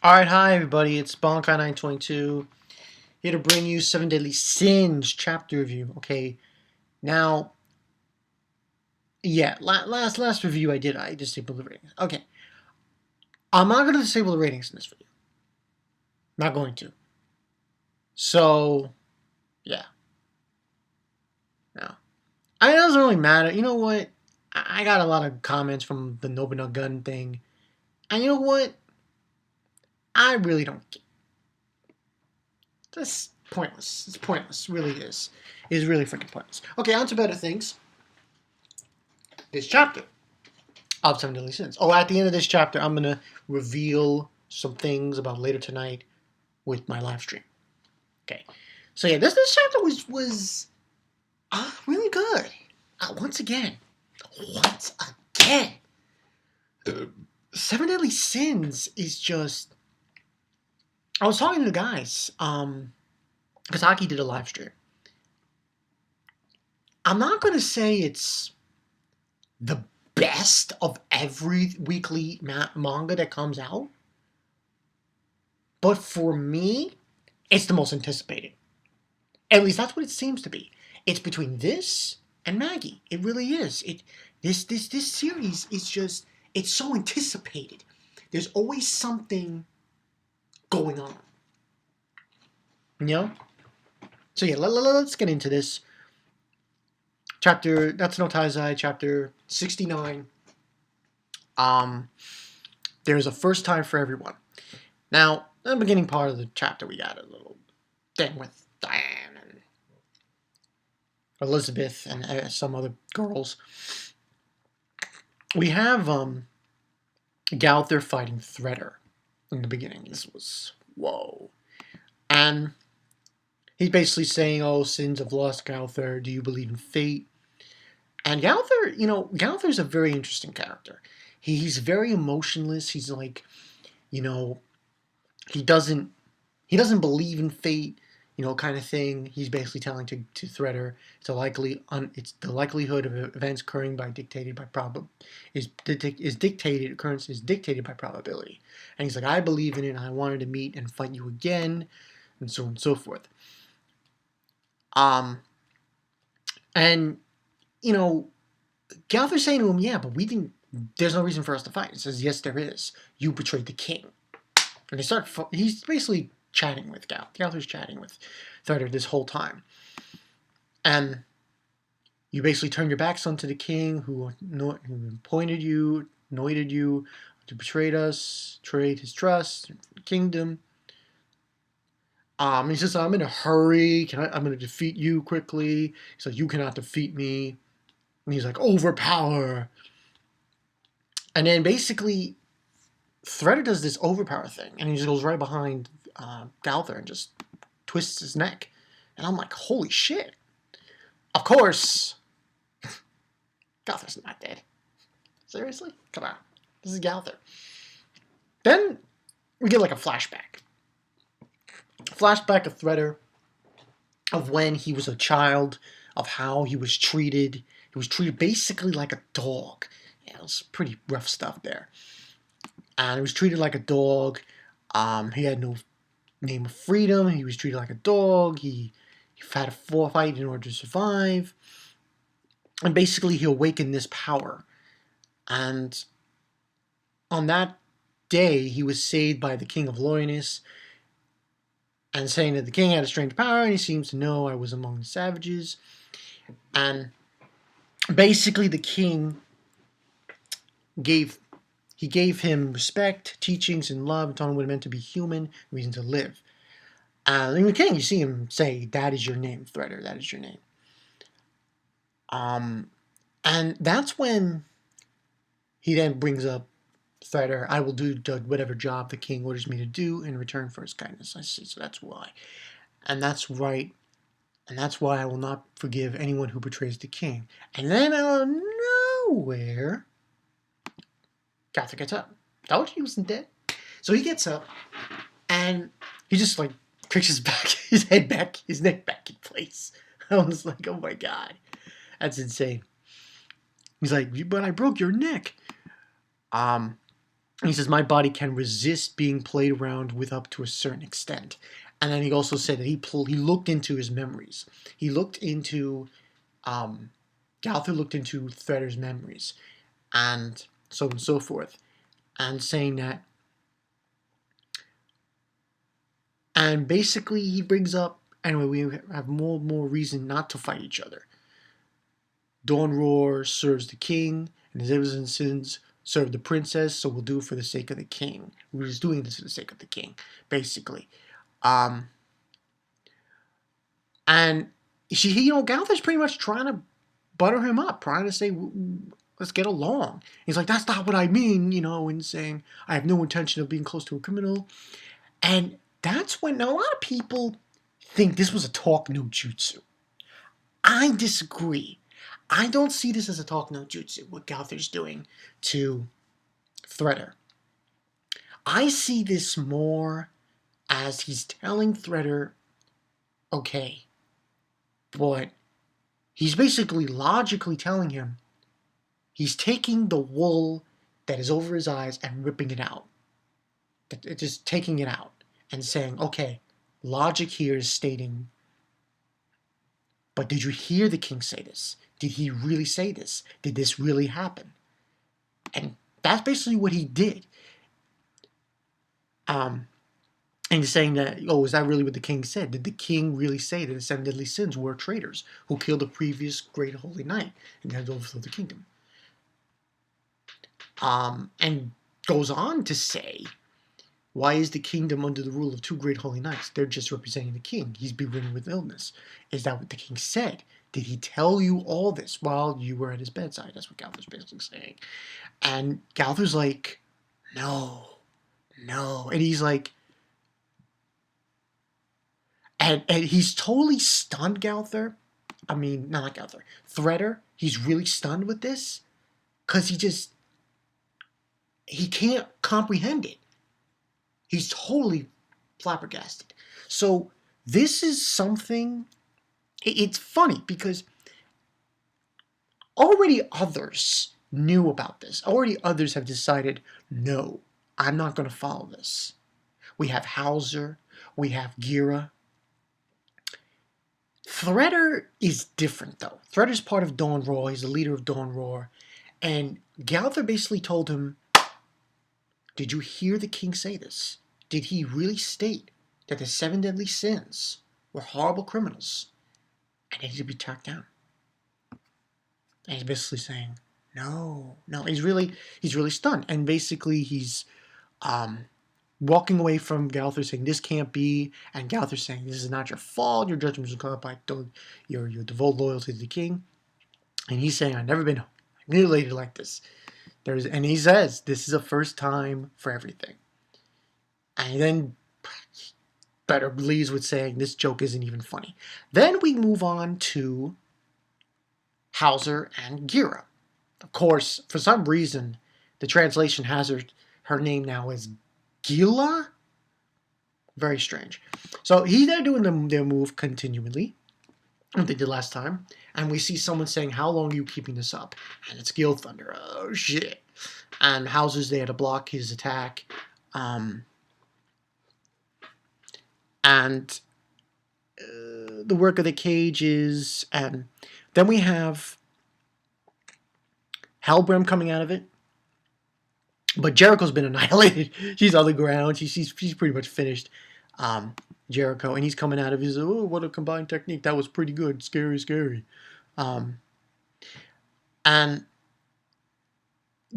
Alright, hi everybody, it's Bonkai922 here to bring you Seven Deadly Sins chapter review. Okay, now, yeah, last review I disabled the ratings. Okay, I'm not going to disable the ratings in this video. Not going to. So, yeah. No. It doesn't really matter. You know what? I got a lot of comments from the Nobunaga gun thing. And you know what? I really don't care. That's pointless. It's pointless. It really is. It is really freaking pointless. Okay, on to better things. This chapter of Seven Deadly Sins. Oh, at the end of this chapter, I'm going to reveal some things about later tonight with my live stream. Okay. So yeah, this chapter was really good. Once again. Seven Deadly Sins is just... I was talking to the guys, because Aki did a live stream. I'm not going to say it's the best of every weekly manga that comes out, but for me, it's the most anticipated. At least that's what it seems to be. It's between this and Maggie. It really is. This series is just, it's so anticipated. There's always something going on. You know? So yeah, let's get into this. Chapter, that's no Taizai, chapter 69. There's a first time for everyone. Now, in the beginning part of the chapter, we got a little thing with Diane and Elizabeth and some other girls. We have Gowther fighting Threader in the beginning. This was, whoa. And he's basically saying, oh, sins have lost Gowther. Do you believe in fate? And Gowther, Gowther's a very interesting character. He's very emotionless. He's like, he doesn't believe in fate, kind of thing. He's basically telling to Threader it's the likelihood of events occurring dictated by probability. And he's like, I believe in it. I wanted to meet and fight you again, and so on and so forth. And Gowther's saying to him, yeah, but we didn't. There's no reason for us to fight. He says, yes, there is. You betrayed the king. And they start. He's basically chatting with Gowther. Gowther's chatting with Threader this whole time. And you basically turned your backs onto the king who appointed you, anointed you, to betray us, trade his trust, kingdom. He says, I'm in a hurry. I'm going to defeat you quickly. He's like, you cannot defeat me. And he's like, overpower. And then basically, Threader does this overpower thing, and he just goes right behind Gowther and just twists his neck. And I'm like, holy shit. Of course, Gowther's not dead. Seriously? Come on. This is Gowther. Then we get like a flashback. Flashback of Threader, of when he was a child, of how he was treated. He was treated basically like a dog. Yeah, it was pretty rough stuff there. And he was treated like a dog. He had no name of freedom. He was treated like a dog. He had to fight in order to survive. And basically, he awakened this power. And on that day, he was saved by the king of Loyalness, and saying that the king had a strange power, and he seems to know I was among the savages. And basically, the king gave him respect, teachings, and love, and told him what it meant to be human, reason to live. And the king, you see him say, that is your name, Threader, that is your name. And that's when he then brings up Threader, I will do whatever job the king orders me to do in return for his kindness. I see, so that's why. And that's right. And that's why I will not forgive anyone who betrays the king. And then out of nowhere, Gowther gets up. Told you he wasn't dead. So he gets up, and he just like cricks his neck back in place. I was like, oh my god, that's insane. He's like, but I broke your neck. He says, my body can resist being played around with up to a certain extent. And then he also said that he looked into his memories. He looked into, Gowther looked into Thredder's memories, and so on and so forth. And saying that, and basically he brings up, anyway, we have more and more reason not to fight each other. Dawn Roar serves the king, and his innocent sins serve the princess, so we'll do it for the sake of the king. We're just doing this for the sake of the king, basically. And Gowther's pretty much trying to butter him up, trying to say, let's get along. He's like, that's not what I mean, and saying, I have no intention of being close to a criminal. And that's when a lot of people think this was a talk no jutsu. I disagree. I don't see this as a talk no jutsu, what Gowther's doing to Thredder. I see this more as he's telling Thredder, okay, but he's basically logically telling him he's taking the wool that is over his eyes and ripping it out. Just taking it out and saying, okay, logic here is stating, but did you hear the king say this? Did he really say this? Did this really happen? And that's basically what he did. And he's saying that, is that really what the king said? Did the king really say that the 7 deadly sins were traitors who killed the previous great holy knight and had overthrown the kingdom? And goes on to say, why is the kingdom under the rule of 2 great holy knights? They're just representing the king. He's bedridden with illness. Is that what the king said? Did he tell you all this while you were at his bedside? That's what Gowther's basically saying. And Gowther's like, no. And he's like, and he's totally stunned, Gowther. I mean, not Gowther. Thredder, he's really stunned with this because he can't comprehend it. He's totally flabbergasted. So this is something, it's funny because already others knew about this. Already others have decided, no, I'm not going to follow this. We have Hauser, we have Gira. Thredder is different though. Thredder's part of Dawn Roar, he's the leader of Dawn Roar. And Gowther basically told him, did you hear the king say this? Did he really state that the 7 deadly sins were horrible criminals and they need to be tracked down? And he's basically saying, no. He's really stunned. And basically he's walking away from Gowther saying, this can't be. And Gowther saying, this is not your fault. Your judgment was caught by your devout loyalty to the king. And he's saying, I've never been humiliated like this. And he says, this is a first time for everything. And then Better leaves with saying, this joke isn't even funny. Then we move on to Hauser and Gira. Of course, for some reason, the translation has her name now as Gila? Very strange. So they're doing their move continually, what they did last time. And we see someone saying, how long are you keeping this up? And it's Gil Thunder. Oh, shit. And Hauser's there to block his attack. And the work of the cages. And then we have Halbrand coming out of it. But Jericho's been annihilated. She's on the ground. She's pretty much finished. Jericho, and he's coming out of his, oh, what a combined technique. That was pretty good. Scary. And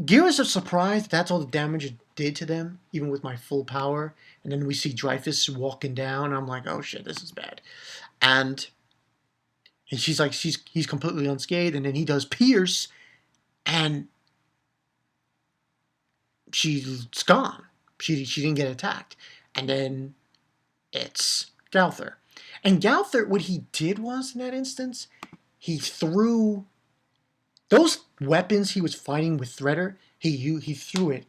Gira's surprised that's all the damage it did to them, even with my full power. And then we see Dreyfus walking down. And I'm like, oh shit, this is bad. And she's like, he's completely unscathed. And then he does Pierce, and she's gone. She didn't get attacked. And then it's Gowther. And Gowther, what he did was, in that instance, he threw those weapons he was fighting with Thredder, he threw it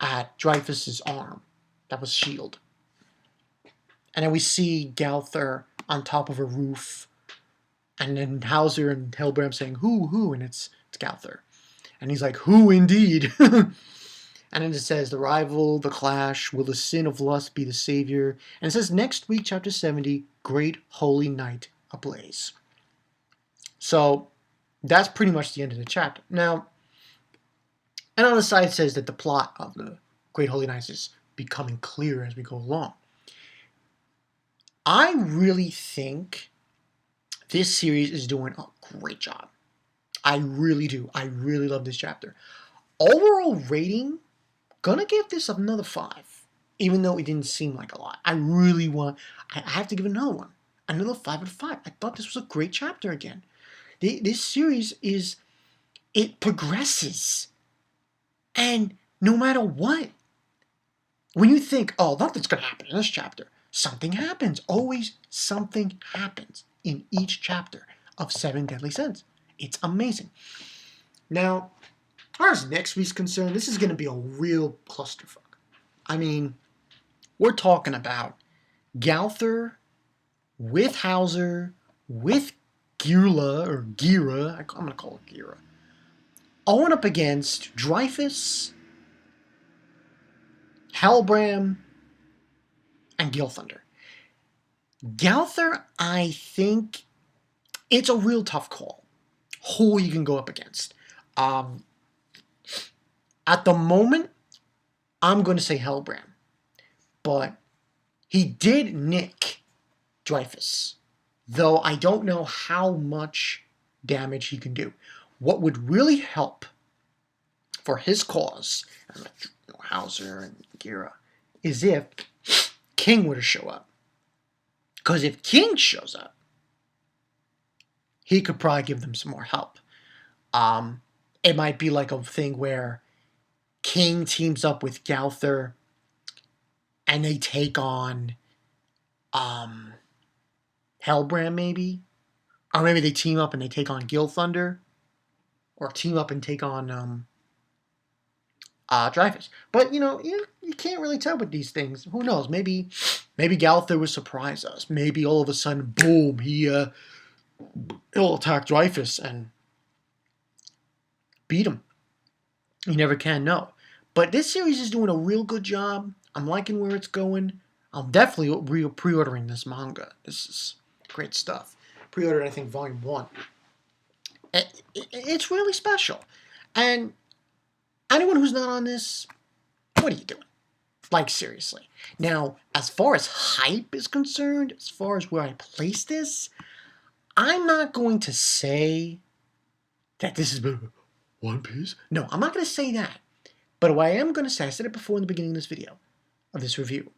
at Dreyfus's arm. That was shield. And then we see Gowther on top of a roof. And then Hauser and Halbrand saying, who? And it's Gowther. And he's like, who indeed? And then it says, the rival, the clash, will the sin of lust be the savior? And it says, next week, chapter 70, Great Holy Night Ablaze. So that's pretty much the end of the chapter. Now, and on the side it says that the plot of the Great Holy Night is becoming clearer as we go along. I really think this series is doing a great job. I really do. I really love this chapter. Overall rating, gonna give this another 5, even though it didn't seem like a lot. I have to give it another one. Another 5 out of 5. I thought this was a great chapter again. This series it progresses. And no matter what, when you think, oh, nothing's gonna happen in this chapter, something happens. Always something happens in each chapter of Seven Deadly Sins. It's amazing. Now, as far as next week's concerned, this is going to be a real clusterfuck. I mean, we're talking about Gowther with Hauser, with Gira, I'm going to call it Gira, going up against Dreyfus, Halbram, and Gilthunder. Gowther, I think it's a real tough call who you can go up against. At the moment, I'm going to say Halbram, but he did nick Dreyfus, though I don't know how much damage he can do. What would really help for his cause, Hauser and Gira, is if King were to show up. Because if King shows up, he could probably give them some more help. It might be like a thing where King teams up with Gowther and they take on Halbram maybe. Or maybe they team up and they take on Gilthunder. Or team up and take on Dreyfus. But, you can't really tell with these things. Who knows? Maybe Gowther will surprise us. Maybe all of a sudden, boom, he'll attack Dreyfus and beat him. You never can know. But this series is doing a real good job. I'm liking where it's going. I'm definitely pre-ordering this manga. This is great stuff. Pre-ordered, I think, Volume 1. It's really special. And anyone who's not on this, what are you doing? Like, seriously. Now, as far as hype is concerned, as far as where I place this, I'm not going to say that this is One Piece. No, I'm not going to say that. But what I am going to say, I said it before in the beginning of this video, of this review.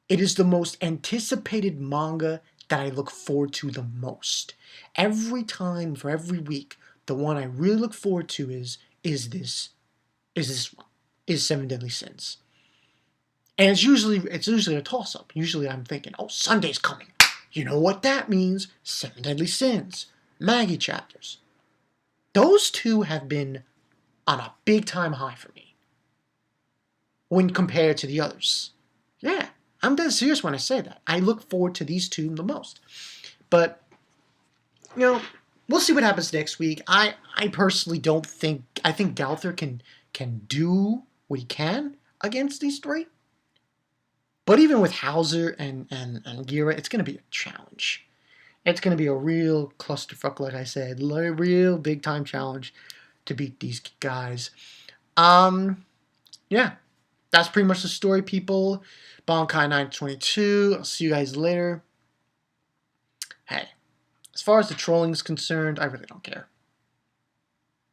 It is the most anticipated manga that I look forward to the most. Every time, for every week, the one I really look forward to is this one, is Seven Deadly Sins. And it's usually a toss-up. Usually I'm thinking, oh, Sunday's coming. You know what that means? Seven Deadly Sins, Maggie chapters. Those two have been on a big-time high for me when compared to the others. Yeah, I'm dead serious when I say that. I look forward to these two the most. But, we'll see what happens next week. I personally don't think... I think Gowther can do what he can against these three. But even with Hauser and Gira, it's going to be a challenge. It's going to be a real clusterfuck, like I said. A real big-time challenge to beat these guys. Yeah. That's pretty much the story, people. Bankai 922. I'll see you guys later. Hey, as far as the trolling is concerned, I really don't care.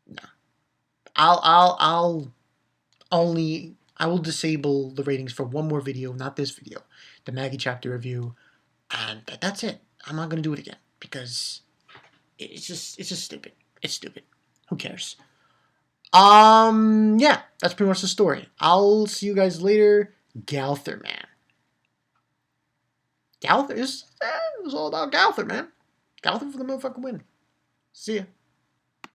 No. I will disable the ratings for one more video, not this video, the Maggie chapter review, and that's it. I'm not gonna do it again because it's just stupid. It's stupid. Who cares? Yeah, that's pretty much the story. I'll see you guys later. Gowther, man. Gowther is it was all about Gowther, man. Gowther for the motherfucking win. See ya.